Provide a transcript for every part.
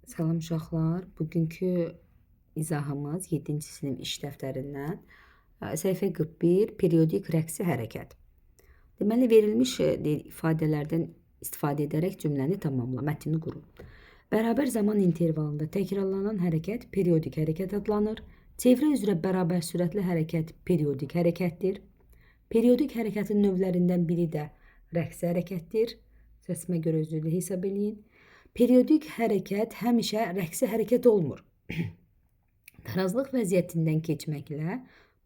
Salam uşaqlar. Bugünkü izahımız 7-ci sinif iş dəftərindən səhifə 41 periodik rəqsi hərəkət. Deməli verilmiş ifadələrdən istifadə edərək cümləni tamamla, mətni qurun. Bərabər zaman intervalında təkrarlanan hərəkət periodik hərəkət adlanır. Çevrə üzrə bərabər sürətli hərəkət periodik hərəkətdir. Periodik hərəkətin növlərindən biri də rəqsi hərəkətdir. Səsimə görə özürlü hesab eləyin. Periodik hərəkət həmişə rəqsi hərəkət olmur. Tarazlıq vəziyyətindən keçməklə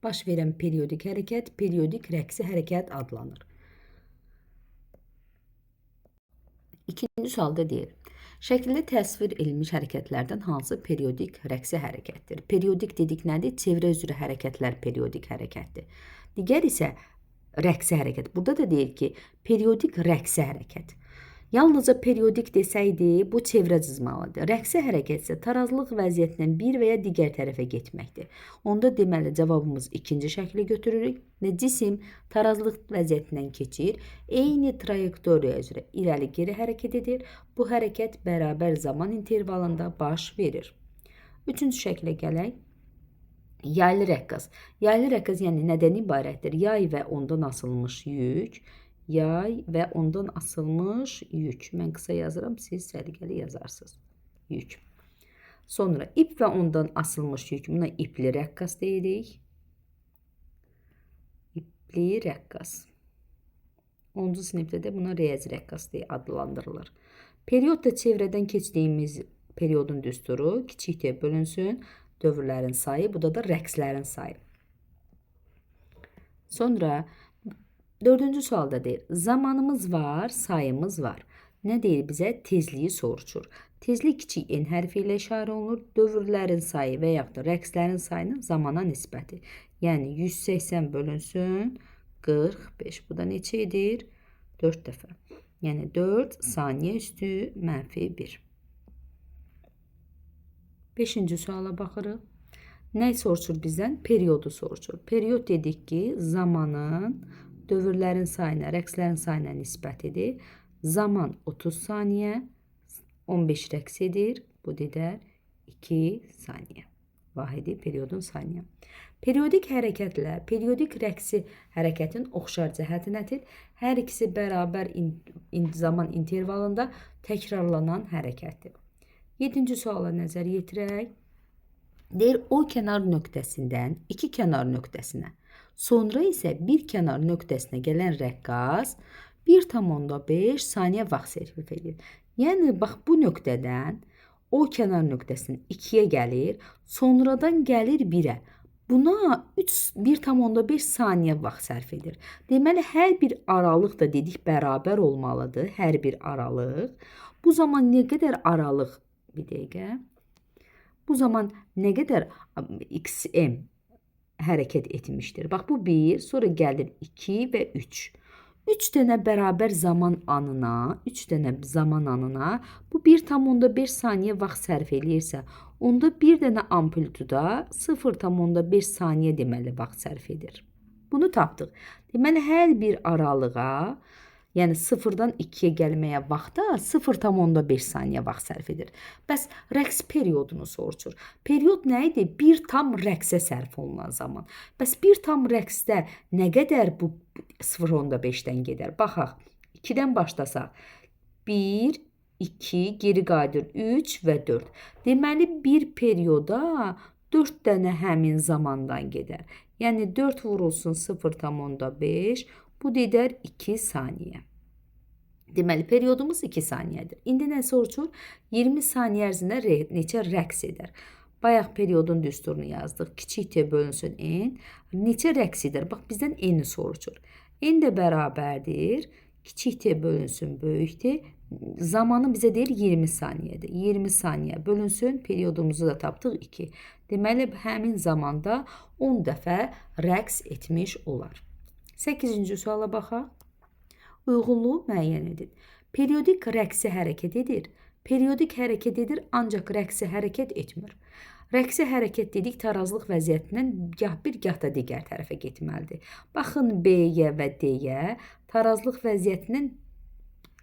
baş verən periodik hərəkət, periodik rəqsi hərəkət adlanır. İkinci sualda deyir. Şəkildə təsvir edilmiş hərəkətlərdən hansı periodik rəqsi hərəkətdir? Periodik dedik nədir? Çevrə üzrə hərəkətlər periodik hərəkətdir. Digər isə rəqsi hərəkət. Burada da deyir ki, periodik rəqsi hərəkət. Yalnızca periodik desəydi, bu çevrə cızmalıdır. Rəqsi hərəkət isə tarazlıq vəziyyətindən bir və ya digər tərəfə getməkdir. Onda deməli cavabımız ikinci şəkli götürürük və cisim tarazlıq vəziyyətindən keçir, eyni trayektoriya üzrə irəli-geri hərəkət edir. Bu hərəkət bərabər zaman intervalında baş verir. Üçüncü şəklə gələk. Yaylı rəqqas. Yaylı rəqqas yəni nədən ibarətdir? Yay və ondan asılmış yük. Yay və ondan asılmış yük. Mən qısa yazıram, siz səliqəli yazarsınız. Yük. Sonra ip və ondan asılmış yük. Buna ipli rəqqas deyirik. İpli rəqqas. 10-cu sinifdə də buna riyazi rəqqas deyə adlandırılır. Period da çevrədən keçdiyimiz periodun düsturu kiçik deyə bölünsün. Dövrlərin sayı, bu da rəqslərin sayı. Sonra 4-cü sualda deyir. Zamanımız var, sayımız var. Nə deyir bizə? Tezliyi soruşur. Tezlik kiçik n hərfi ilə işarə olunur. Dövrlərin sayı və yaxud da rəqslərin sayının zamana nisbəti. Yəni 180 bölünsün 45. Bu da neçə edir? 4 dəfə. Yəni 4 saniyə üstü mənfi 1. 5-ci suala baxırıq. Nə soruşur bizdən? Periodu soruşur. Period dedik ki, zamanın dövrlərin sayına, rəqslərin sayına nisbətidir. Zaman 30 saniyə, 15 rəqs edir. Bu dedər 2 saniyə. Vahidi periodun saniyə. Periodik hərəkətlə periodik rəqsi hərəkətin oxşar cəhəti nədir? Hər ikisi bərabər zaman intervalında təkrarlanan hərəkətdir. 7-ci suala nəzər yetirək. Deyir, o kənar nöqtəsindən iki kənar nöqtəsinə, sonra isə bir kənar nöqtəsinə gələn rəqqas 1,5 saniyə vaxt sərf edir. Yəni, bax, bu nöqtədən o kənar nöqtəsinin 2-yə gəlir, sonradan gəlir 1-ə. Buna 1,5 saniyə vaxt sərf edir. Deməli, hər bir aralıq da dedik bərabər olmalıdır, hər bir aralıq. Bu zaman nə qədər aralıq? Bir dəqiqə. Bu zaman nə qədər xm hərəkət etmişdir? Bax, bu 1, sonra gəlir 2 və 3. 3 dənə bərabər zaman anına, bu 1,5 saniyə vaxt sərf eləyirsə, onda bir dənə amplituda 0,5 saniyə deməli vaxt sərf edir. Bunu tapdıq. Deməli, hər bir aralığa, yəni 0-dan 2-yə gəlməyə vaxtda 0,5 saniyə vaxt sərf edir. Bəs rəqs periodunu soruşur. Period nə idi? Bir tam rəqsə sərf olunan zaman. Bəs bir tam rəqsdə nə qədər bu 0,5-dən gedər? Baxaq, 2-dən başlasaq. 1, 2, geri qayıdır 3 və 4. Deməli, bir perioda 4 dənə həmin zamandan gedər. Yəni 4 vurulsun 0,5, bu dedər 2 saniyə. Deməli, periodumuz 2 saniyədir. İndi nə soruşur? 20 saniyə ərzində neçə rəqs edər? Bayaq periodun düsturunu yazdıq. Kiçik t bölünsün n. Neçə rəqs edər? Bax, bizdən n-i soruşur. N də bərabərdir. Kiçik t bölünsün böyük t. Zamanı bizə deyir 20 saniyədir. 20 saniyə bölünsün. Periodumuzu da tapdıq 2. Deməli, həmin zamanda 10 dəfə rəqs etmiş olar. 8-ci suala baxaq. Uyğunluğu müəyyən edin. Periodik rəqsi hərəkət edir. Periodik hərəkət edir, ancaq rəqsi hərəkət etmir. Rəqsi hərəkət dedik, tarazlıq vəziyyətindən gah bir, gah da digər tərəfə getməlidir. Baxın, B-yə və D-yə tarazlıq vəziyyətindən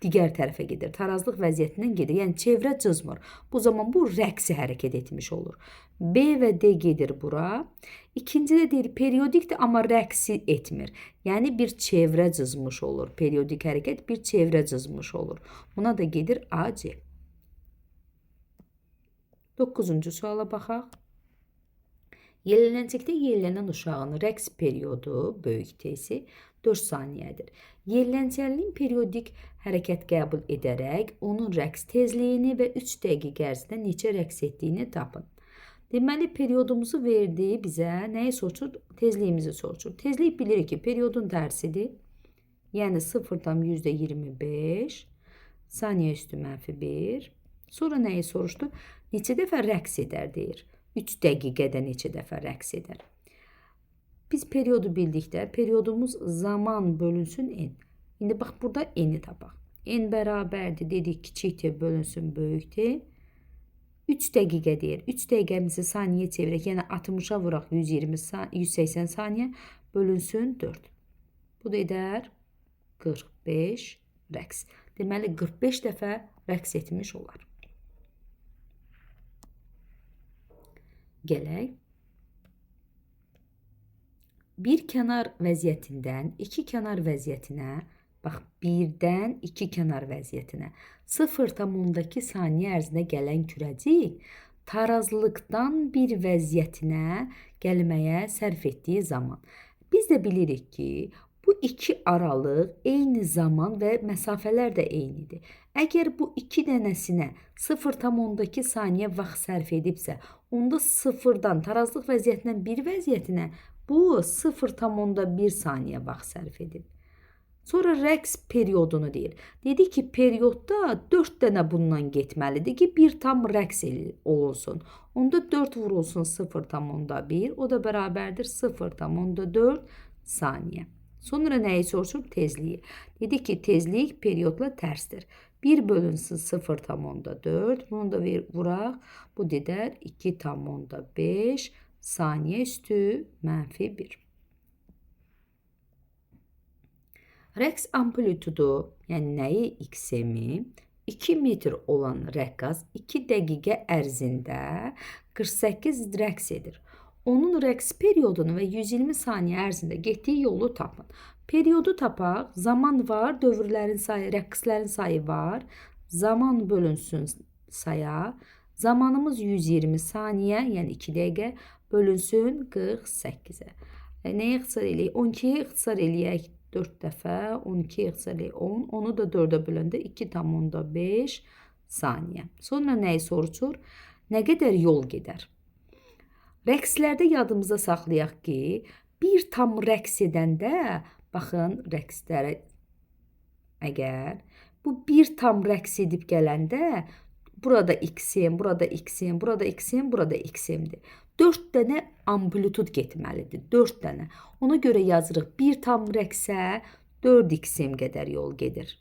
digər tərəfə gedir. Tarazlıq vəziyyətindən gedir. Yəni çevrə cızmır. Bu zaman bu rəqsi hərəkət etmiş olur. B və D gedir bura. İkincidə deyir periodikdir, amma rəqsi etmir. Yəni bir çevrə cızmış olur. Periodik hərəkət bir çevrə cızmış olur. Buna da gedir A, C. 9-cu suala baxaq. Yellənəcəkdə yellənən uşağın rəqs periodu böyük T-si 4 saniyədir. Yelləncəlinin periodik hərəkət qəbul edərək onun rəqs tezliyini və 3 dəqiqə ərzində neçə rəqs etdiyini tapın. Deməli, periodumuzu verdi bizə. Nəyi soruşur? Tezliyimizi soruşur. Tezlik bilirik ki, periodun tərsidir. Yəni 0,25 saniyə üstü -1. Sonra nəyi soruşdu? Neçə dəfə rəqs edər deyir. 3 dəqiqədə neçə dəfə rəqs edər. Biz periodu bildikdə periodumuz zaman bölünsün n. İndi bax burada n-i tapaq. N bərabərdir dedik kiçik t bölünsün böyük t. 3 dəqiqə deyir. 3 dəqiqəmizi saniyə çevirək. Yəni 60-a vuraq 180 saniyə bölünsün 4. Bu da edər 45 rəqs. Deməli 45 dəfə rəqs etmiş olar. Gələk. Bir kənar vəziyyətindən iki kənar vəziyyətinə, bax, birdən iki kənar vəziyyətinə 0,2 saniyə ərzində gələn kürəcik tarazlıqdan bir vəziyyətinə gəlməyə sərf etdiyi zaman. Biz də bilirik ki, bu iki aralıq eyni zaman və məsafələr də eynidir. Əgər bu iki dənəsinə 0,2 saniyə vaxt sərf edibsə, onda sıfırdan tarazlıq vəziyyətindən bir vəziyyətinə bu 0,1 saniyə vaxt sərf edib. Sonra rəqs periodunu deyir. Dedi ki, periodda 4 dənə bundan getməlidir ki, bir tam rəqs olunsun. Onda 4 vurulsun 0,1, o da bərabərdir 0,4 saniyə. Sonra nəyi soruşur? Tezliyi. Dedi ki, tezlik periodla tərsdir. 1 bölünsün 0,4, bunu da vuraq. Bu dedər 2,5 saniyə üstü -1. Rəqs amplitudu, yəni nəyi x-mi, 2 metr olan rəqqas 2 dəqiqə ərzində 48 rəqs edir. Onun rəqs periodunu və 120 saniyə ərzində getdiyi yolu tapın. Periodu tapaq, zaman var, dövrlərin sayı, rəqslərin sayı var. Zaman bölünsün saya. Zamanımız 120 saniyə, yəni 2 dəqiqə bölünsün 48-ə. Nəyə ixtisar eləyək? 12-yə ixtisar eləyək 4 dəfə, 12-yə ixtisar eləyək 10. Onu da 4-ə böləndə 2,5 saniyə. Sonra nəyi soruşur? Nə qədər yol gedər? Rəqslərdə yadımıza saxlayaq ki, bir tam rəqs edəndə, baxın, rəqslərə əgər bu bir tam rəqs edib gələndə, burada x-im, burada x-im, burada x-im, burada x-imdir. 4 dənə amplitud getməlidir, 4 dənə. Ona görə yazırıq, bir tam rəqsə 4x-im qədər yol gedir.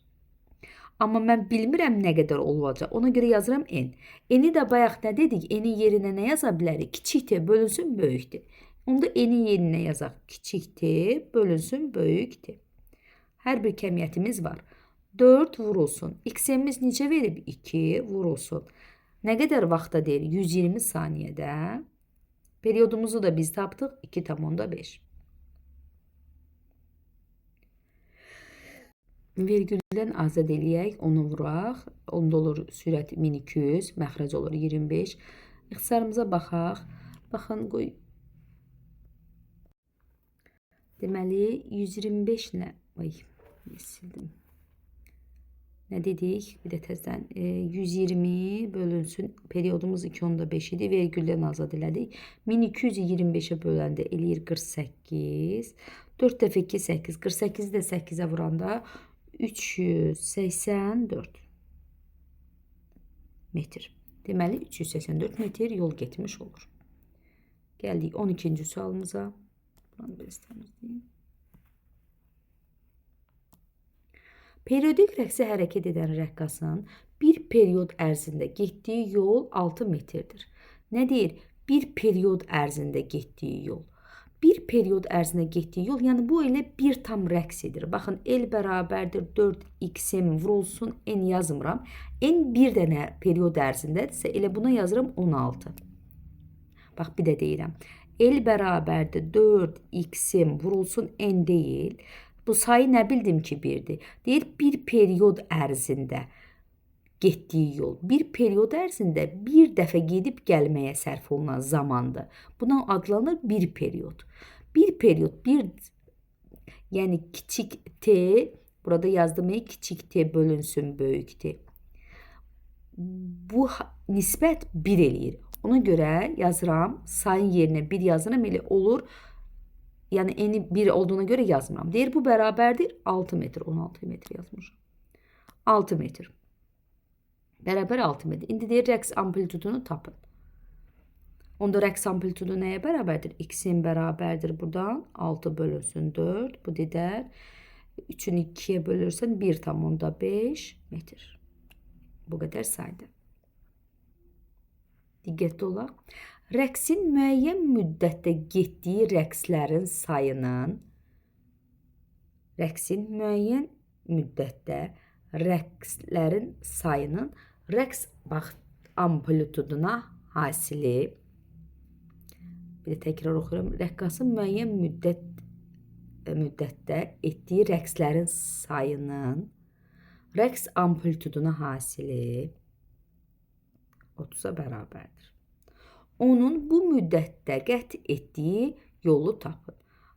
Amma mən bilmirəm nə qədər olacaq. Ona görə yazıram n. N-i də bayaq nə dedik? N-i yerinə nə yaza bilərik? Kiçik t bölünsün böyük t. Onda n-i yerinə yazaq. Kiçik t bölünsün böyük t. Hər bir kəmiyyətimiz var. 4 vurulsun. X-imiz necə verib? 2 vurulsun. Nə qədər vaxtda deyir? 120 saniyədə. Periodumuzu da biz tapdıq. 2,5. Vergüldən azad eləyək, onu vuraq. Onda olur sürət 1200, məxrəc olur 25. İxtisarımıza baxaq. Baxın, qoy. Deməli, 125 nə? Ay, sildim. Nə dedik? Bir də təzdən 120 bölünsün. Periodumuz 2,5 idi. Vergüldən azad elədik. 1225-ə böləndə eləyir 48. 4 dəfə 2, 8. 48-i də 8-ə vuranda 384 metr. Deməli, 384 metr yol getmiş olur. Gəldik 12-ci sualımıza. Periodik rəqsə hərəkət edən rəqqasın bir period ərzində getdiyi yol 6 metrdir. Nə deyir? Bir period ərzində getdiyi yol. bir period ərzində getdiyi yol, yəni bu elə bir tam rəqs edir. Baxın, L bərabərdir 4x-im vurulsun n yazmıram. N bir dənə period ərzindədirsə, elə buna yazıram 16. Bax, bir də deyirəm. L bərabərdir 4x-im vurulsun n deyil. Bu sayı nə bildim ki, 1-dir. Deyir, bir period ərzində getdiyi yol. Bir period ərzində bir dəfə gedib gəlməyə sərf olunan zamandır. Buna adlanır bir period. Bir period, yəni kiçik t, burada yazdım kiçik t bölünsün böyük t. Bu nisbət 1 eləyir. Ona görə yazıram, sayın yerinə 1 yazıram, elə olur. Yəni eni 1 olduğuna görə yazmıram. Deyir, bu bərabərdir 6 metr, 16 metr yazmışam. 6 metr. Bərabər 6 metr. İndi deyir, rəqs amplitudunu tapın. Onda rəqs amplitudu nəyə bərabərdir? X-in bərabərdir buradan. 6 bölünsün 4. Bu dedər. 3-ün 2-yə bölürsən 1,5 metr. Bu qədər saydı. Diqqətli olaq. Rəqsin müəyyən müddətdə getdiyi rəqslərin sayının rəqs amplituduna hasili, bir də təkrar oxuyuram, rəqqasın müəyyən müddətdə etdiyi rəqslərin sayının rəqs amplituduna hasili 30-a bərabərdir. Onun bu müddətdə qət etdiyi yolu tapın.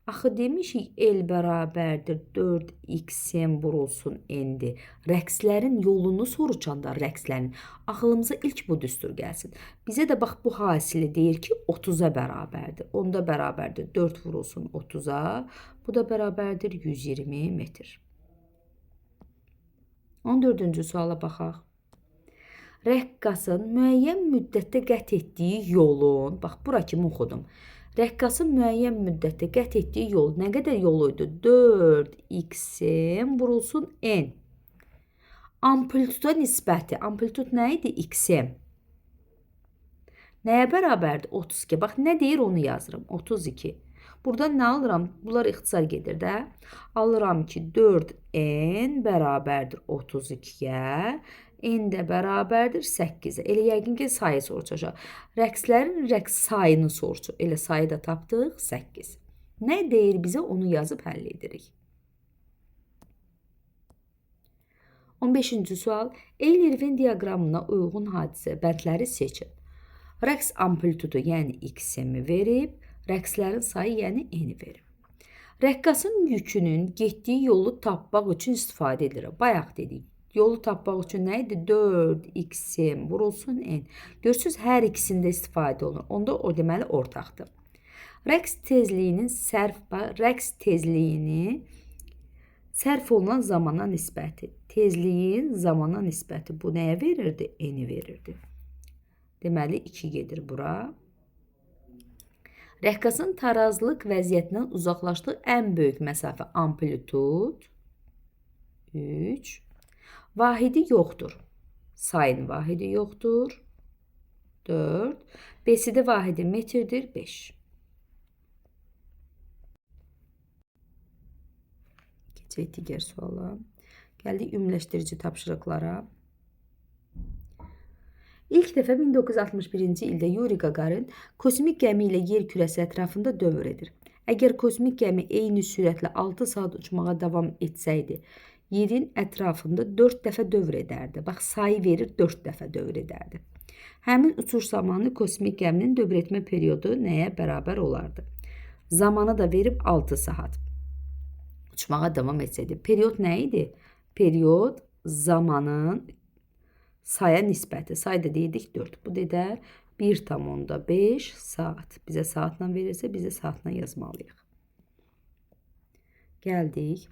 Axı demişik, L bərabərdir 4x-in vurulsun n-dir. Rəqslərin yolunu soruşanda rəqslərin ağlımıza ilk bu düstur gəlsin. Bizə də bax bu hasili deyir ki, 30-a bərabərdir. Onda bərabərdir 4 vurulsun 30-a. Bu da bərabərdir 120 metr. 14-cü suala baxaq. Rəqqasın müəyyən müddətdə qət etdiyi yolun, bax bura kimi oxudum. Rəqqasın müəyyən müddətdə qət etdiyi yol nə qədər yoluydu? 4x-in vurulsun n. Amplituda nisbəti. Amplitud nə idi? X-im. Nəyə bərabərdir? 32. Bax, nə deyir onu yazırım. 32. Buradan nə alıram? Bunlar ixtisar gedir də. Alıram ki, 4n bərabərdir 32-yə. N də bərabərdir 8-ə. Elə yəqin ki, sayı soruşacaq. Rəqslərin rəqs sayını soruşur. Elə sayı da tapdıq 8. Nə deyir bizə? Onu yazıb həll edirik. 15-ci sual. Eyler-Venn diaqramına uyğun hadisə bəndləri seçin. Rəqs amplitudu, yəni x-imi verib, rəqslərin sayı, yəni n-i verib. Rəqqasın yükünün getdiyi yolu tapmaq üçün istifadə edilir. Bayaq dedik. Yolu tapmaq üçün nə idi? 4x-im vurulsun n. Görürsünüz, hər ikisində istifadə olunur. Onda o deməli ortaqdır. Rəqs tezliyinin sərf olunan zamana nisbəti. Tezliyin zamana nisbəti. Bu nəyə verirdi? N-i verirdi. Deməli, 2 gedir bura. Rəqqasın tarazlıq vəziyyətindən uzaqlaşdığı ən böyük məsafə amplitud 3. Vahidi yoxdur. Sayın vahidi yoxdur. 4. BCD vahidi metrdir. 5. Keçək digər suala. Gəldik ümumiləşdirici tapşırıqlara. İlk dəfə 1961-ci ildə Yuri Gagarin kosmik gəmi ilə yer kürəsi ətrafında dövr edir. Əgər kosmik gəmi eyni sürətlə 6 saat uçmağa davam etsəydi, yerin ətrafında 4 dəfə dövr edərdi. Bax, sayı verir, 4 dəfə dövr edərdi. Həmin uçuş zamanı kosmik gəminin dövr etmə periodu nəyə bərabər olardı? Zamanı da verib 6 saat. Uçmağa davam etsəydi. Period nə idi? Period zamanın saya nisbəti. Sayda deyirdik 4. Bu dedər 1,5 saat. Bizə saatla verirsə, bizə saatla yazmalıyıq. Gəldik.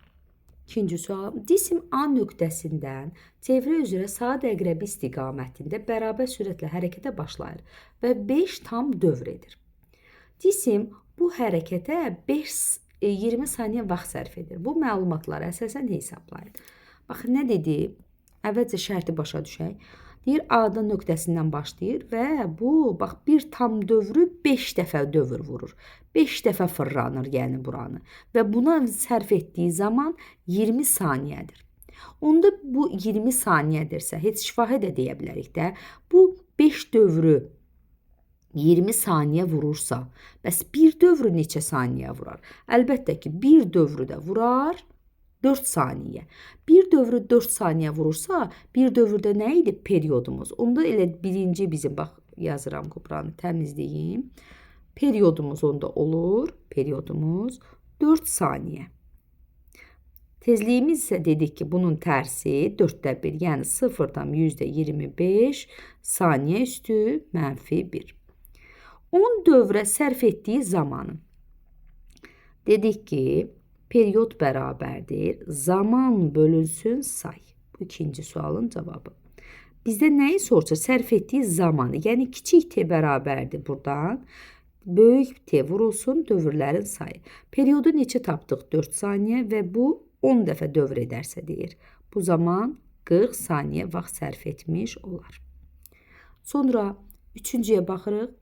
İkinci sual. Cisim A nöqtəsindən çevrə üzrə saat əqrəbi istiqamətində bərabər sürətlə hərəkətə başlayır və 5 tam dövr edir. Cisim bu hərəkətə 20 saniyə vaxt sərf edir. Bu məlumatları əsasən hesablayın. Bax, nə dedi? Əvvəlcə şərti başa düşək. Deyir A-da nöqtəsindən başlayır və bu bax bir tam dövrü 5 dəfə dövr vurur. 5 dəfə fırlanır yəni buranı və buna sərf etdiyi zaman 20 saniyədir. Onda bu 20 saniyədirsə, heç şifahi də deyə bilərik də. Bu 5 dövrü 20 saniyə vurursa, bəs bir dövrü neçə saniyə vurar? Əlbəttə ki, bir dövrü də vurar 4 saniyə. Bir dövrü 4 saniyə vurursa, bir dövrdə nə idi? Periodumuz. Onda elə birinci bizim, bax yazıram Kubranı, təmizləyim. Periodumuz onda olur. Periodumuz 4 saniyə. Tezliyimiz isə dedik ki, bunun tərsi 4də 1, yəni 0-dan %25 saniyə üstü -1. 10 dövrə sərf etdiyi zamanı. Dedik ki, periyod bərabərdir. Zaman bölünsün say. Bu ikinci sualın cavabı. Bizdə nəyi soruşur? Sərf etdiyi zamanı. Yəni kiçik t bərabərdir buradan. Böyük t vurulsun dövrlərin sayı. Periyodu neçə tapdıq? 4 saniyə və bu 10 dəfə dövr edərsə deyir. Bu zaman 40 saniyə vaxt sərf etmiş olar. Sonra üçüncüyə baxırıq.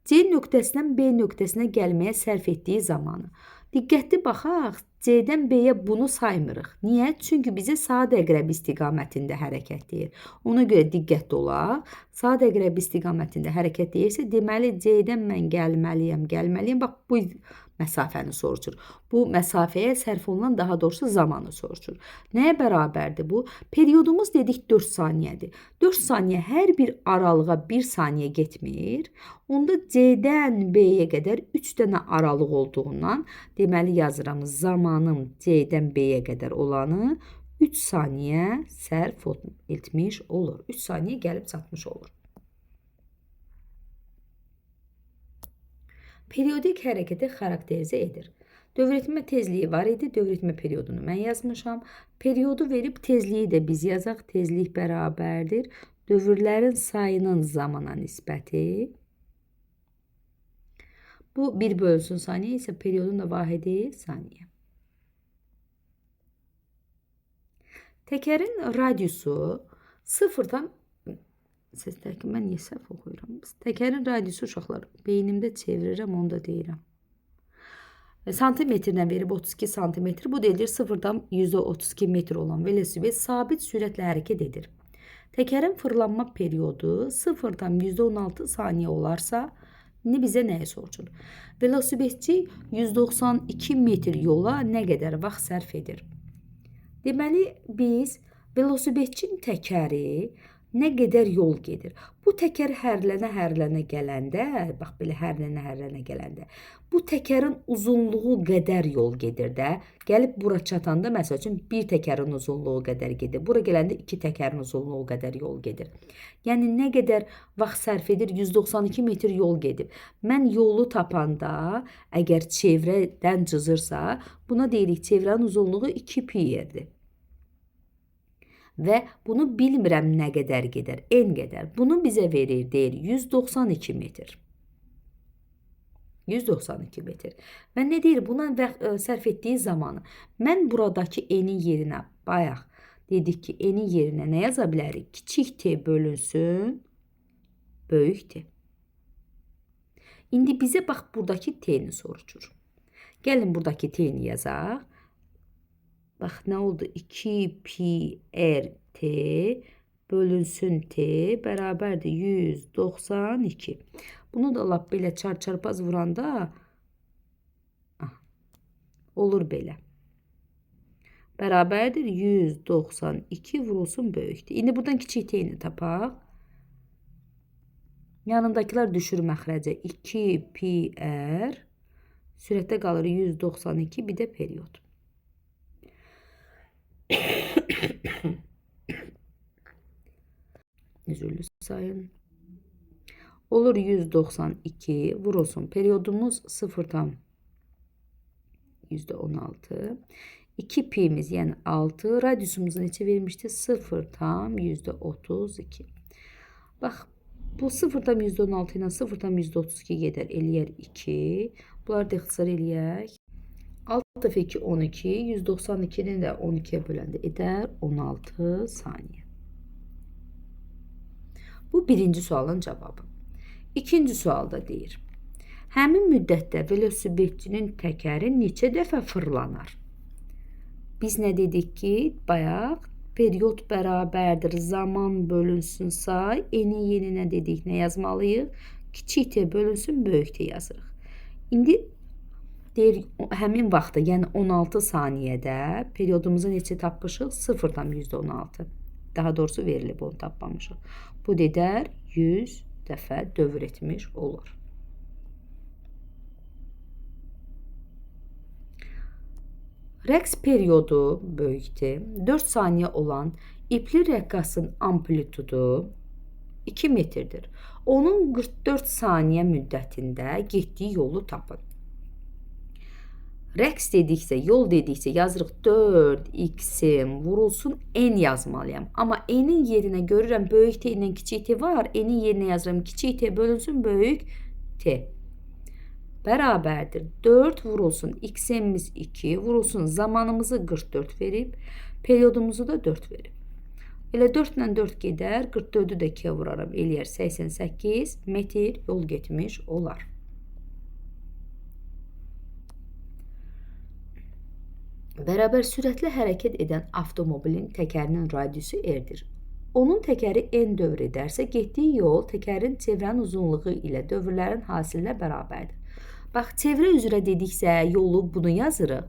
C nöqtəsindən B nöqtəsinə gəlməyə sərf etdiyi zamanı. Diqqətli baxaq, C-dən B-yə bunu saymırıq. Niyə? Çünki bizə saat əqrəbi istiqamətində hərəkət deyir. Ona görə diqqətli olaq. Saat əqrəbi istiqamətində hərəkət deyirsə, deməli C-dən mən gəlməliyəm. Bax, bu məsafəni soruşur. Bu məsafəyə sərf olunan, daha doğrusu zamanı soruşur. Nəyə bərabərdir bu? Periyodumuz dedik 4 saniyədir. 4 saniyə hər bir aralığa 1 saniyə getmir. Onda C-dən B-yə qədər 3 dənə aralıq olduğundan deməli yazıram zamanım C-dən B-yə qədər olanı 3 saniyə sərf etmiş olur. 3 saniyə gəlib çatmış olur. Periyodik hərəkəti xarakterizə edir. Dövrətmə tezliyi var idi. Dövrətmə periyodunu mən yazmışam. Periyodu verib tezliyi də biz yazaq. Tezlik bərabərdir. Dövrlərin sayının zamana nisbəti. Bu 1 bölünsün saniyə isə periyodun da vahidi saniyə. Təkərin radiusu 0-dan Səsdəki mən niyə səhv oxuyuram? Təkərin radiusu uşaqlar. Beynimdə çevirirəm, onu da deyirəm. Santimetrlə verib 32 santimetr. Bu deyilir 0-dan %32 metr olan velosiped sabit sürətlə hərəkət edir. Təkərin fırlanma periyodu 0-dan %16 saniyə olarsa, indi bizə nəyi soruşur? Velosipedçi 192 metr yola nə qədər vaxt sərf edir? Deməli, biz velosipedçinin təkəri nə qədər yol gedir. Bu təkər hərlənə gələndə, bax belə hərlənə gələndə, bu təkərin uzunluğu qədər yol gedir də. Gəlib bura çatanda, məsəl üçün, bir təkərin uzunluğu qədər gedir. Bura gələndə 2 təkərin uzunluğu qədər yol gedir. Yəni, nə qədər vaxt sərf edir? 192 metr yol gedib. Mən yolu tapanda, əgər çevrədən cızırsa, buna deyirik, çevrənin uzunluğu 2 pi-yerdir. Və bunu bilmirəm nə qədər gedər, n qədər. Bunu bizə verir, deyir 192 metr. 192 metr. Və nə deyir? Buna sərf etdiyi zamanı. Mən buradakı n-in yerinə, bayaq dedik ki, n-in yerinə nə yaza bilərik? Kiçik t bölünsün, böyük t. İndi bizə bax, buradakı t-ni soruşur. Gəlin buradakı t-ni yazaq. Bax, nə oldu? 2 pi r t bölünsün t bərabərdir 192. Bunu da lap belə çarpaz vuranda olur belə. Bərabərdir 192 vurulsun böyükdür. İndi buradan kiçik t-ni tapaq. Yanındakiler düşür məxrəcə 2 pi r. Sürətdə qalır 192, bir də periyod. Üzürlü sayın. Olur 192 vurulsun. Periyodumuz 0'dan %16. 2 pi'miz yəni 6. Radiusumuzu neçə vermişdi? 0'dan %32. Bax, bu 0'dan %16 ilə 0'dan %32 gedər. Eləyər 2. Bunları da ixtisar eləyək. 6 dəfə 2 12. 192'nin də 12'ye böləndə edər 16 saniyə. Bu birinci sualın cavabı. İkinci sualda deyir: həmin müddətdə velosipedçinin təkəri neçə dəfə fırlanar? Biz nə dedik ki, bayaq period bərabərdir zaman bölünsün say, eni yeninə dedik nə yazmalıyıq? Kiçik t bölünsün böyük t yazırıq. İndi deyir, həmin vaxtda, yəni 16 saniyədə periodumuzu neçə tapmışıq? 0,16. Daha doğrusu verilib, onu tapmamışıq. Bu dedər 100 dəfə dövr etmiş olur. Rəqs periodu böyükdür. 4 saniyə olan ipli rəqqasın amplitudu 2 metrdir. Onun 44 saniyə müddətində getdiyi yolu tapın. Rəqs dediksə, yol dediksə yazırıq 4x-im vurulsun n yazmalıyam. Amma n-in yerinə görürəm böyük t ilə kiçik t var. N-in yerinə yazıram kiçik t bölünsün böyük t. Bərabərdir. 4 vurulsun x-imiz 2 vurulsun zamanımızı 44 verib. Periodumuzu da 4 verib. Elə 4 ilə 4 gedər. 44'ü də 2'yə vuraram. Eləyər 88 metr yol getmiş olar. Bərabər sürətlə hərəkət edən avtomobilin təkərinin radiusu r-dir. Onun təkəri n dövr edərsə, getdiyi yol təkərin çevrənin uzunluğu ilə dövrlərin hasilinə bərabərdir. Bax, çevrə üzrə dediksə, yolu bunu yazırıq.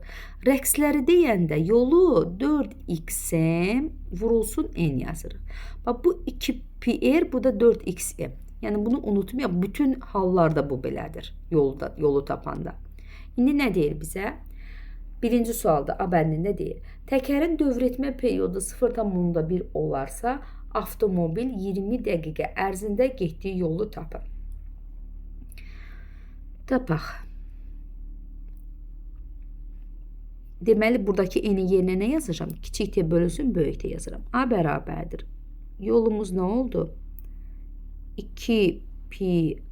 Rəqsləri deyəndə yolu 4x-m vurulsun n yazırıq. Bax, bu 2πr, bu da 4x-m. Yəni, bunu unutmayaq, bütün hallarda bu belədir, yolu tapanda. İndi nə deyir bizə? Birinci sualda A bəndində deyir: təkərin dövr etmə periodu 0,1 olarsa, avtomobil 20 dəqiqə ərzində getdiyi yolu tapır. Tapaq. Deməli, buradakı n-i yerinə nə yazacağım? Kiçik t bölünsün böyük t yazıram. A bərabərdir. Yolumuz nə oldu? 2πr.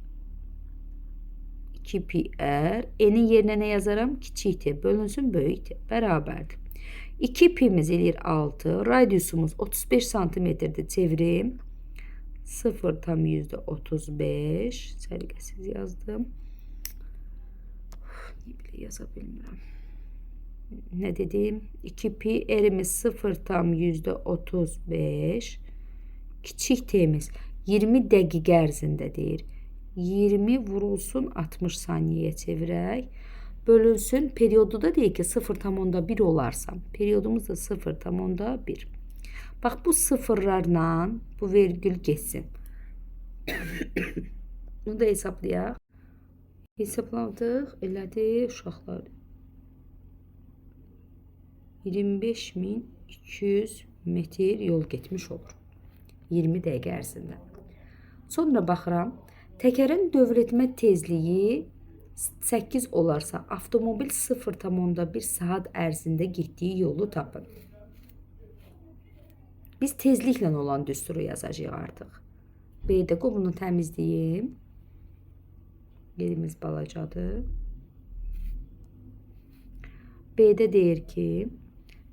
N'in yerinə nə yazaram? Kiçik t bölünsün böyük t. Bərabərdir. 2π'miz eləyir 6. Radiusumuz 35 santimetrdir. Çevirim. 0,35. Səliqəsiz yazdım. Niyə belə yaza bilmirəm? Nə dedim? 2πr'imiz 0,35. Kiçik t'miz 20 dəqiqə ərzində deyir. 20 vurulsun 60 saniyəyə çevirək. Bölünsün, periyodu da deyir ki 0,1 olarsa. Periyodumuz da 0,1. Bax, bu sıfırlarla bu vergül geçsin. Bunu da hesablayaq. Hesabladıq, elədi uşaqlar. 25.200 metr yol getmiş olur. 20 dəqiqə ərzində. Sonra baxıram. Təkərin dövr etmə tezliyi 8 olarsa, avtomobil 0,1 saat ərzində getdiyi yolu tapın. Biz tezliklə olan düsturu yazacağıq artıq. B-də bunu təmizləyim. Yerimiz balacadır. B-də deyir ki,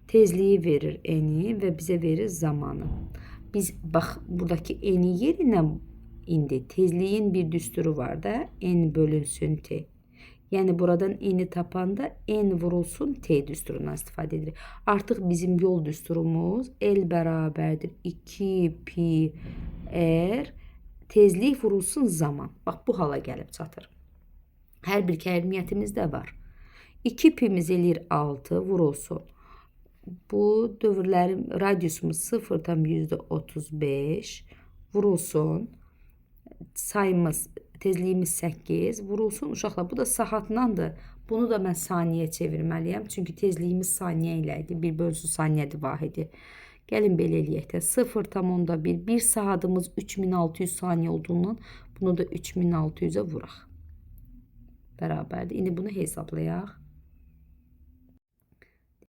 tezliyi verir n-i və bizə verir zamanı. Biz bax, buradakı n-i yerinə indi tezliyin bir düsturu var da, n bölünsün t. Yəni buradan n-i tapanda n vurulsun t düsturundan istifadə edirik. Artıq bizim yol düsturumuz L bərabərdir 2πr tezlik vurulsun zaman. Bax, bu hala gəlib çatır. Hər bir kəmiyyətimiz də var. 2π'miz eləyir 6 vurulsun. Bu dövrlərin radiusumuz 0,35 vurulsun. Sayımız, tezliyimiz 8 vurulsun uşaqlar. Bu da saatlandır. Bunu da mən saniyə çevirməliyəm. Çünki tezliyimiz saniyə ilə idi. 1 bölünsün saniyədir vahidi. Gəlin belə eləyək də. 0,1. 1 saatımız 3600 saniyə olduğundan bunu da 3600'ə vuraq. Bərabərdir. İndi bunu hesablayaq.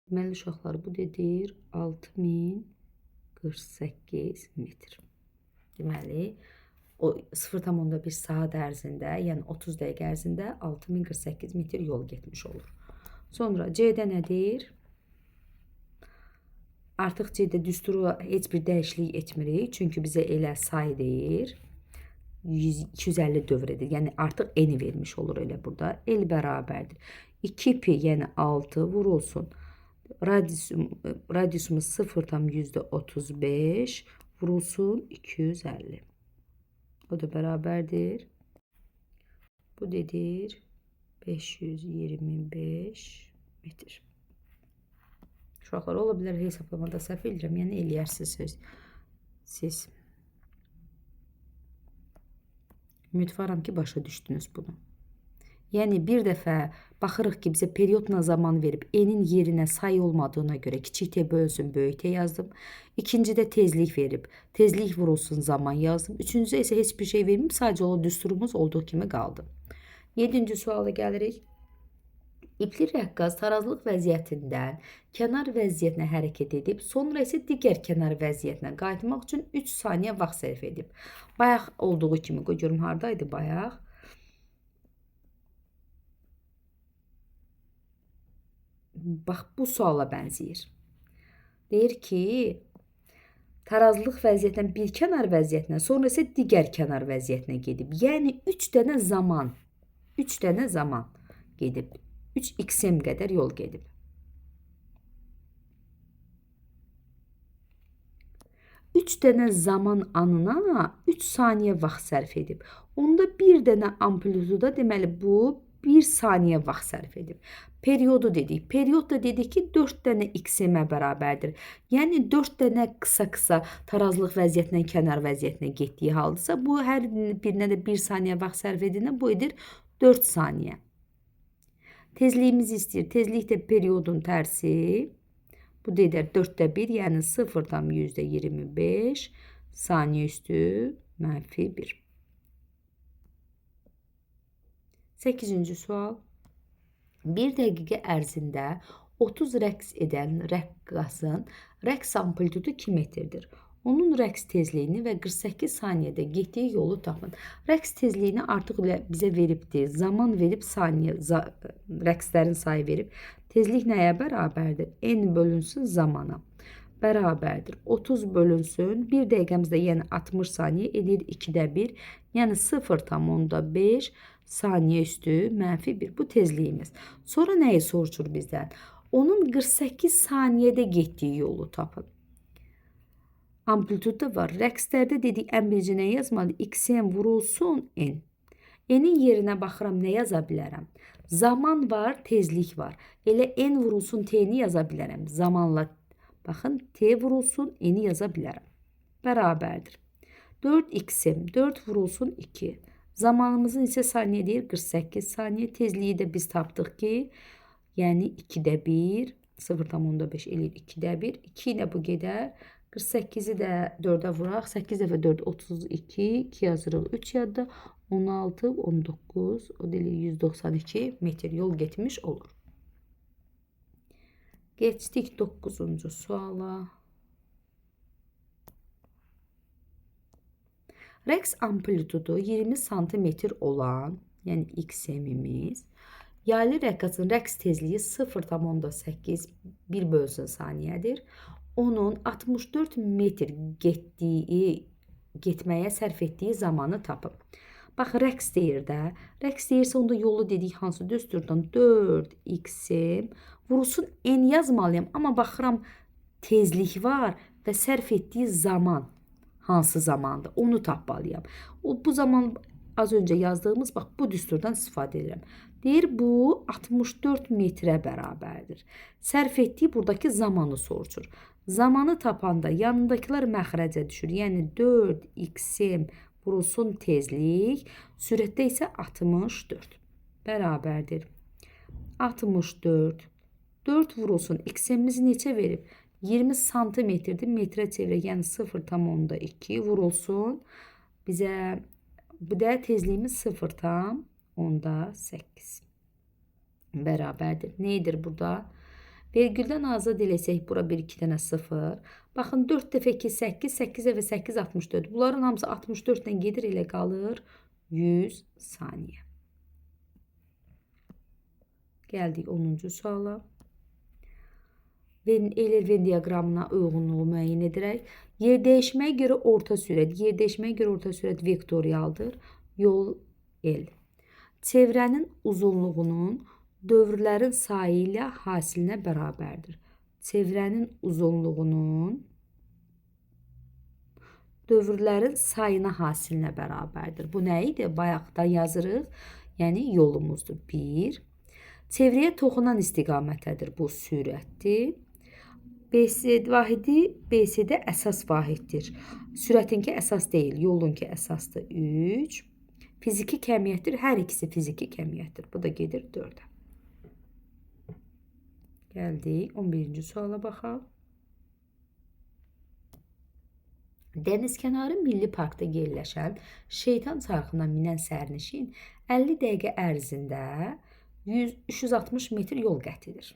Deməli uşaqlar, bu dedir 6048 metr. Deməli, o 0,1 saat ərzində, yəni 30 dəqiqə ərzində 6048 metr yol getmiş olur. Sonra C-də nə deyir? Artıq C-də düsturu heç bir dəyişiklik etmirik. Çünki bizə elə say deyir. 250 dövr edir. Yəni artıq n vermiş olur elə burada. L bərabərdir. 2pi, yəni 6 vurulsun. Radiusumuz 0,35 vurulsun 250. O da bərabərdir. Bu dedir 525 metr. Uşaqlar, ola bilər hesablamada səhv edirəm. Yəni eləyərsiniz siz. Ümidvaram ki, başa düşdünüz bunu. Yəni bir dəfə baxırıq ki, bizə periodla zaman verib, n-in yerinə say olmadığına görə kiçik t bölünsün böyük t yazdım. İkincidə tezlik verib, tezlik vurulsun zaman yazdım. Üçüncüdə isə heç bir şey verməyib, sadəcə o düsturumuz olduğu kimi qaldı. 7-ci suala gəlirik. İpli rəqqas tarazlıq vəziyyətindən kənar vəziyyətinə hərəkət edib, sonra isə digər kənar vəziyyətinə qayıtmaq üçün 3 saniyə vaxt sərf edib. Bayaq olduğu kimi, qoy görüm haradaydı bayaq. Bax, bu suala bənzəyir. Deyir ki, tarazlıq vəziyyətindən bir kənar vəziyyətinə, sonra isə digər kənar vəziyyətinə gedib. Yəni 3 dənə zaman gedib. 3xm qədər yol gedib. Üç dənə zaman anına 3 saniyə vaxt sərf edib. Onda bir dənə amplituda, deməli bu 1 saniyə vaxt sərf edib. Periodu dedik. Period da dedik ki 4 dənə xm-ə bərabərdir. Yəni 4 dənə qısa tarazlıq vəziyyətindən kənar vəziyyətinə getdiyi haldısa, bu hər birinə də 1 saniyə vaxt sərf edildiyindən bu edir 4 saniyə. Tezliyimizi istəyir. Tezlik də periodun tərsi. Bu da edir 4də 1, yəni 0,25 saniyə üstü -1. 8-ci sual. 1 dəqiqə ərzində 30 rəqs edən rəqqasın rəqs amplitudu 2 metrdir. Onun rəqs tezliyini və 48 saniyədə getdiyi yolu tapın. Rəqs tezliyini artıq bizə veribdir. Zaman verib, saniyə, rəqslərin sayı verib. Tezlik nəyə bərabərdir? N bölünsün zamana. Bərabərdir. 30 bölünsün. 1 dəqiqəmizdə, yəni 60 saniyə edir 2də 1. Yəni 0,5 saniyə üstü -1. Bu tezliyimiz. Sonra nəyi soruşur bizdən? Onun 48 saniyədə getdiyi yolu tapın. Amplitudda var. Rəqslərdə dedik, ən birinci nə yazmalı? xm vurulsun n. N-in yerinə baxıram, nə yaza bilərəm? Zaman var, tezlik var. Elə n vurulsun t-ni yaza bilərəm. Zamanla, baxın, t vurulsun n-i yaza bilərəm. Bərabərdir. 4xm, 4 vurulsun 2. Zamanımızın isə saniyə deyir, 48 saniyə. Tezliyi də biz tapdıq ki, yəni 2də 1, 0,15 eləyir 2də 1. 2 ilə bu gedər. 48-i də 4-ə vuraq. 8 dəfə 4, 32. 2 yazırıq 3 yadda. 16, 19, o da 192 metr yol getmiş olur. Geçdik 9-cu suala. Rəqs amplitudu 20 sm olan, yəni xm-imiz, yaylı rəqqasın rəqs tezliyi 0,8 1 bölsün saniyədir. Onun 64 metr getməyə sərf etdiyi zamanı tapın. Bax, rəqs deyir də. Rəqs deyirsə, onda yolu dedik hansı düsturdan? 4xm vurulsun n yazmalıyam. Amma baxıram, tezlik var və sərf etdiyi zaman hansı zamandır? Onu tapmalıyam. Bu zaman az öncə yazdığımız, bax, bu düsturdan istifadə edirəm. Deyir, bu 64 metrə bərabərdir. Sərf etdiyi buradakı zamanı soruşur. Zamanı tapanda yanındakılar məxrəcə düşür. Yəni 4xm vurulsun tezlik, sürətdə isə 64 bərabərdir. 64, 4 vurulsun, xm-imiz neçə verib? 20 santimetrdir, metrə çevirək, yəni 0,2 vurulsun. Bizə, bu da tezliyimiz 0,8 bərabərdir. Neydir burada? Vergüldən azad eləsək, bura 1-2 dənə 0. Baxın, 4 dəfə 2, 8, 8 dəfə 8, 64. Bunların hamısı 64 ilə gedir, elə qalır 100 saniyə. Gəldik 10-cu suala. Euler-Venn diaqramına uyğunluğu müəyyən edərək yer dəyişməyə görə orta sürət vektorialdır. Yol L. Çevrənin uzunluğunun dövrlərin sayı ilə hasilinə bərabərdir. Çevrənin uzunluğunun dövrlərin sayına hasilinə bərabərdir. Bu nə idi? Bayaqdan yazırıq. Yəni yolumuzdur. 1. Çevrəyə toxunan istiqamətədir. Bu sürətdir. BC vahidi BC-də əsas vahiddir. Sürətinki əsas deyil, yolunki əsasdır. 3. Fiziki kəmiyyətdir. Hər ikisi fiziki kəmiyyətdir. Bu da gedir 4-ə. Gəldik 11-ci suala baxaq. Dənizkənarı Milli Parkda yerləşən şeytan çarxına minən sərnişin 50 dəqiqə ərzində 360 metr yol qət edir.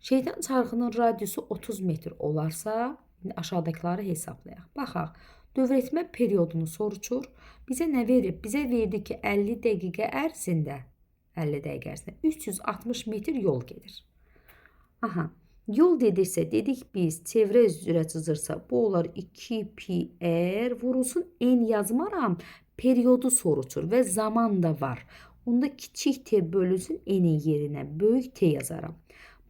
Şeytan çarxının radiusu 30 metr olarsa, aşağıdakıları hesablayaq. Baxaq, dövrətmə periodunu soruşur. Bizə nə verir? Bizə verdi ki, 50 dəqiqə ərzində 360 metr yol gedir. Aha, yol dedirsə, dedik biz, çevrə üzrə çizirsə, bu olar 2πr vurulsun n yazmaram, periodu soruşur və zaman da var. Onda kiçik t bölünsün n-in yerinə böyük t yazaram.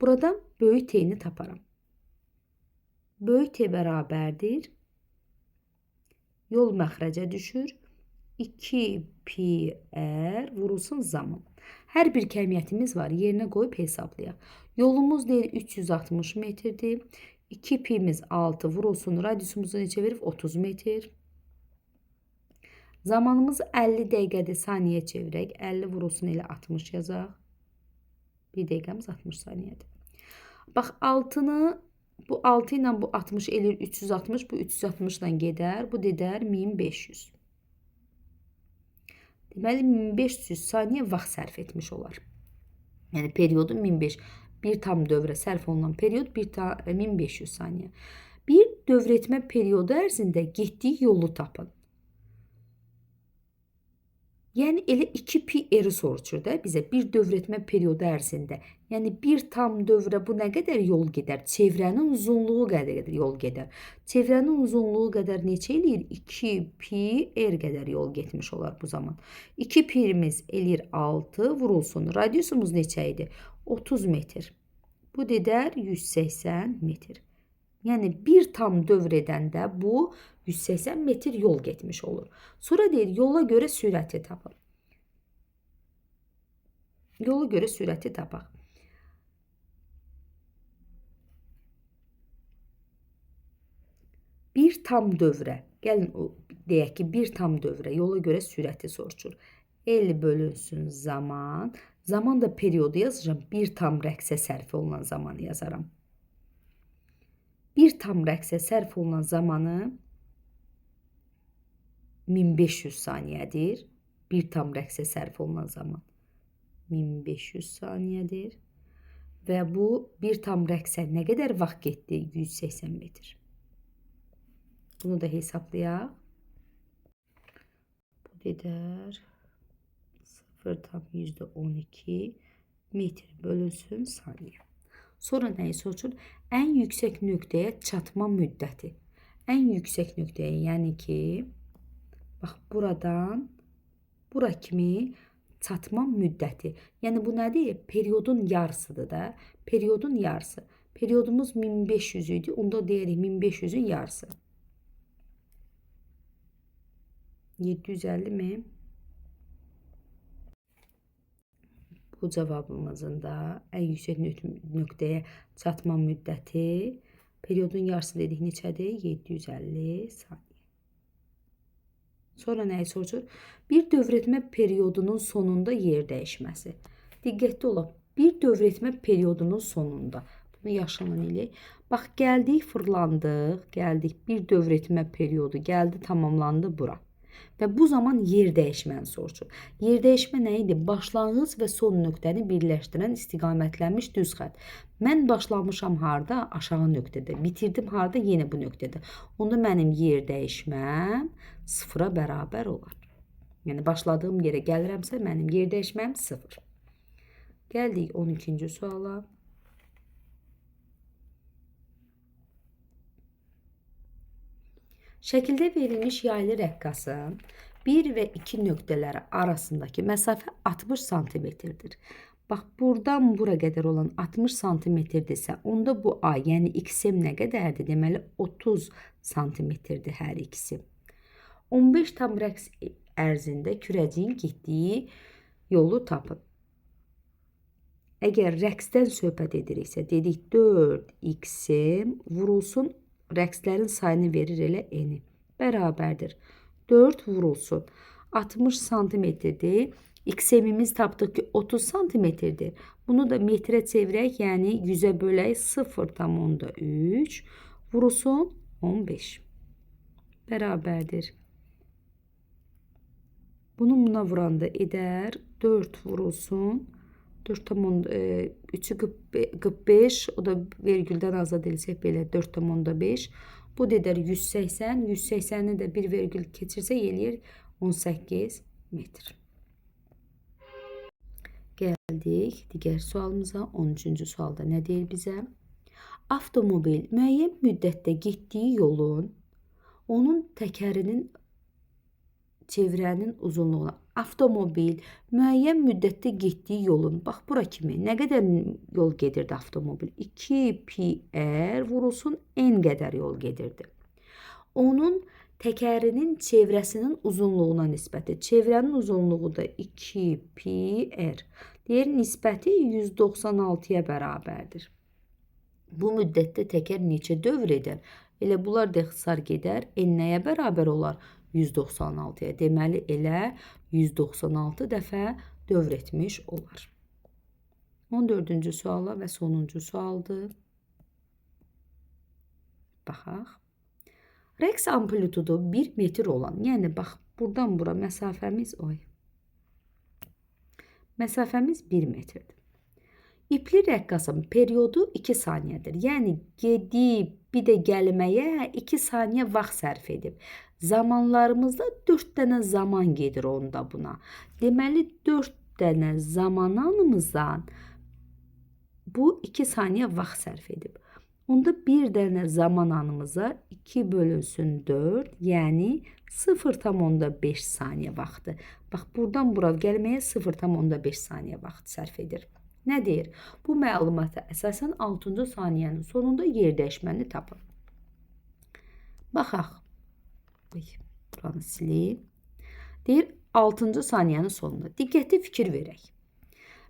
Buradan böyük t'ni taparam. Böyük t bərabərdir. Yol məxrəcə düşür. 2πr vurulsun zaman. Hər bir kəmiyyətimiz var. Yerinə qoyub hesablayaq. Yolumuz deyil 360 metrdir. 2π'miz 6 vurulsun. Radiusumuzu neçə verib? 30 metr. Zamanımız 50 dəqiqədir. Saniyə çevirək. 50 vurulsun elə 60 yazaq. 1 dəqiqəmiz 60 saniyədir. Bax 6-nı, bu 6 ilə bu 60 eləyir 360, bu 360 ilə gedər, bu dedər 1500. Deməli 1500 saniyə vaxt sərf etmiş olar. Yəni periodu 1500. Bir tam dövrə sərf olunan period 1500 saniyə. Bir dövrətmə periodu ərzində getdiyi yolu tapın. Yəni elə 2πr soruşur da bizə bir dövrətmə periodu ərzində. Yəni bir tam dövrə bu nə qədər yol gedər? Çevrənin uzunluğu qədər yol gedər. Çevrənin uzunluğu qədər neçə eləyir? 2πr qədər yol getmiş olar bu zaman. 2π'miz eləyir 6 vurulsun. Radiusumuz neçə idi? 30 metr. Bu dedər 180 metr. Yəni bir tam dövr edəndə bu 180 metr yol getmiş olur. Sonra deyir yola görə sürəti tapın. Yola görə sürəti tapaq. Bir tam dövrə. Gəlin deyək ki, bir tam dövrə yola görə sürəti soruşur. L bölünsün zaman. Zaman da periodu yazacağım. Bir tam rəqsə sərf olunan zamanı yazaram. Bir tam rəqsə sərf olunan zamanı 1500 saniyədir. Bir tam rəqsə sərf olunan zaman 1500 saniyədir. Və bu bir tam rəqsə nə qədər vaxt getdi? 180 metr. Bunu da hesablayaq. Bu dedər 0,12 metr bölünsün saniyə. Sonra nəyi soruşur? Ən yüksək nöqtəyə çatma müddəti. Ən yüksək nöqtəyə, yəni ki, bax buradan bura kimi çatma müddəti. Yəni bu nədir? Periodun yarısıdır da. Periodun yarısı. Periodumuz 1500 idi. Onda deyirik 1500'ün yarısı. 750 mi? Bu cavabımızın da ən yüksək nöqtəyə çatma müddəti periodun yarısı dedik neçədir? 750 saniyə. Sonra nəyi soruşur? Bir dövrətmə periodunun sonunda yer dəyişməsi. Diqqətli olaq. Bir dövrətmə periodunun sonunda. Bunu yaşılın eləyək. Bax, gəldik, fırlandıq. Gəldik, bir dövrətmə periodu gəldi, tamamlandı bura. Və bu zaman yer dəyişməni soruşur. Yer dəyişmə nə idi? Başlanğıc və son nöqtəni birləşdirən istiqamətlənmiş düz xətt. Mən başlamışam harda? Aşağı nöqtədə. Bitirdim harda? Yenə bu nöqtədə. Onda mənim yer dəyişməm 0-a bərabər olar. Yəni başladığım yerə gəlirəmsə mənim yer dəyişməm 0. Gəldik 12-ci suala. Şəkildə verilmiş yaylı rəqqasın 1 və 2 nöqtələri arasındakı məsafə 60 santimetrdir. Bax, buradan bura qədər olan 60 santimetrdirsə, onda bu A, yəni XM nə qədərdir? Deməli, 30 santimetrdir hər ikisi. 15 tam rəqs ərzində kürəciyin getdiyi yolu tapın. Əgər rəqsdən söhbət ediriksə, dedik 4xm vurulsun, rəqslərin sayını verir elə eni. Bərabərdir. 4 vurulsun. 60 santimetrdir. XM-imiz tapdıq ki 30 santimetrdir. Bunu da metrə çevirək, yəni 100-ə bölək 0,3 vurulsun 15. Bərabərdir. Bunu buna vuranda edər 4 vurulsun 4,3'ü 45, o da vergüldən azad edilsək belə 4,5. Bu dedər 180, 180'i də bir vergül keçirsək eləyir 18 metr. Gəldik digər sualımıza. 13-cü sualda nə deyir bizə? Avtomobil müəyyən müddətdə getdiyi yolun, onun təkərinin çevrənin uzunluğuna. Avtomobil müəyyən müddətdə getdiyi yolun, bax bura kimi nə qədər yol gedirdi avtomobil? 2πr vurulsun n qədər yol gedirdi. Onun təkərinin çevrəsinin uzunluğuna nisbəti. Çevrənin uzunluğu da 2πr. Deyir nisbəti 196'ya bərabərdir. Bu müddətdə təkər neçə dövr edər? Elə bunlar da ixtisar gedər. N nəyə bərabər olar? 196'ya. Deməli elə 196 dəfə dövr etmiş olar. 14-cü suala və sonuncu sualdır. Baxaq. Rəqs amplitudu 1 metr olan, yəni bax buradan bura məsafəmiz məsafəmiz 1 metrdir. İpli rəqqasın periodu 2 saniyədir. Yəni gedib bir də gəlməyə 2 saniyə vaxt sərf edib. Zamanlarımızda 4 dənə zaman gedir onda buna. Deməli 4 dənə zamanımızdan bu 2 saniyə vaxt sərf edib. Onda bir dənə zaman anımıza 2 bölünsün 4, yəni 0,5 saniyə vaxtı. Bax buradan bura gəlməyə 0,5 saniyə vaxt sərf edir. Nə deyir? Bu məlumata əsasən 6-cı saniyənin sonunda yer dəyişməni tapın. Baxaq. Buranı sileyim. Deyir 6-cı saniyənin sonunda. Diqqətli fikir verək.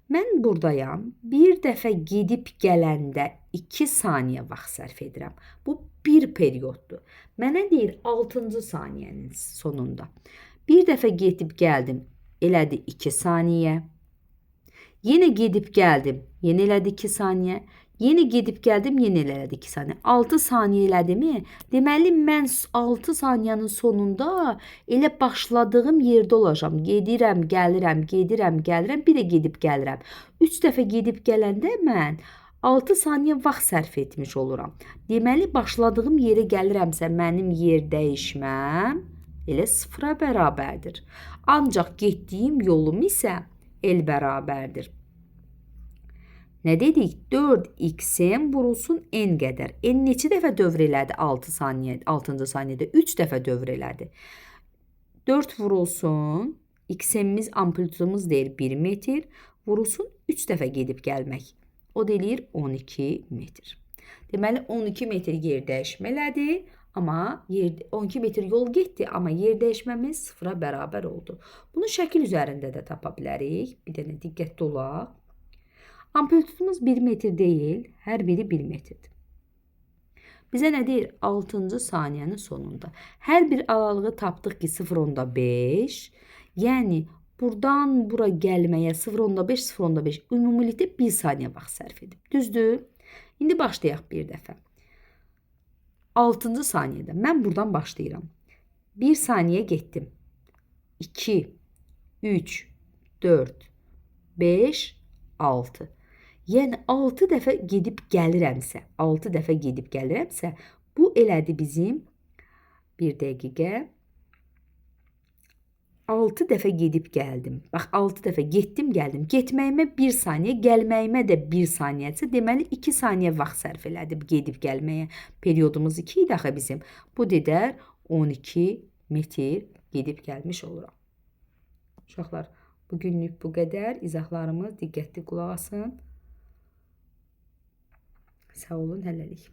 Mən buradayam. Bir dəfə gedib gələndə 2 saniyə vaxt sərf edirəm. Bu bir perioddur. Mənə deyir 6-cı saniyənin sonunda. Bir dəfə gedib gəldim. Elədi 2 saniyə. Yenə gedib gəldim. Yenə elədi 2 saniyə. Yenə gedib gəldim, yenə elədi 2 saniyə. 6 saniyə elədimi? Deməli, mən 6 saniyənin sonunda elə başladığım yerdə olacağam. Gedirəm, gəlirəm, gedirəm, gəlirəm, bir də gedib gəlirəm. 3 dəfə gedib gələndə mən 6 saniyə vaxt sərf etmiş oluram. Deməli, başladığım yerə gəlirəmsə, mənim yer dəyişməm elə 0-a bərabərdir. Ancaq getdiyim yolum isə el bərabərdir. Nə dedik? 4xm vurulsun n qədər. N neçə dəfə dövr elədi 6 saniyə, 6-cı saniyədə? 3 dəfə dövr elədi. 4 vurulsun, xm'imiz amplitudumuz deyir 1 metr, vurulsun 3 dəfə gedib gəlmək. O deyir 12 metr. Deməli 12 metr yer dəyişmə elədi, amma 12 metr yol getdi, amma yer dəyişməmiz 0-a bərabər oldu. Bunu şəkil üzərində də tapa bilərik. Bir dənə diqqətli olaq. Amplitudumuz 1 metr deyil, hər biri 1 metrdir. Bizə nə deyir? 6-cı saniyənin sonunda. Hər bir aralığı tapdıq ki 0,5. Yəni buradan bura gəlməyə 0,5, 0,5 ümumilikdə 1 saniyə vaxt sərf edib. Düzdür? İndi başlayaq bir dəfə. 6-cı saniyədə mən buradan başlayıram. 1 saniyə getdim. 2, 3, 4, 5, 6. Yəni 6 dəfə gedib gəlirəmsə, bu elədi bizim 1 dəqiqə 6 dəfə gedib gəldim. Bax 6 dəfə getdim, gəldim. Getməyimə 1 saniyə, gəlməyimə də 1 saniyəsə, deməli 2 saniyə vaxt sərf elədim gedib gəlməyə. Periodumuz 2 idi axı bizim. Bu dedər 12 metr gedib gəlmiş oluram. Uşaqlar, bugünlük bu qədər. İzahlarımız diqqətli qulaq asın. Sağ olun, hələlik.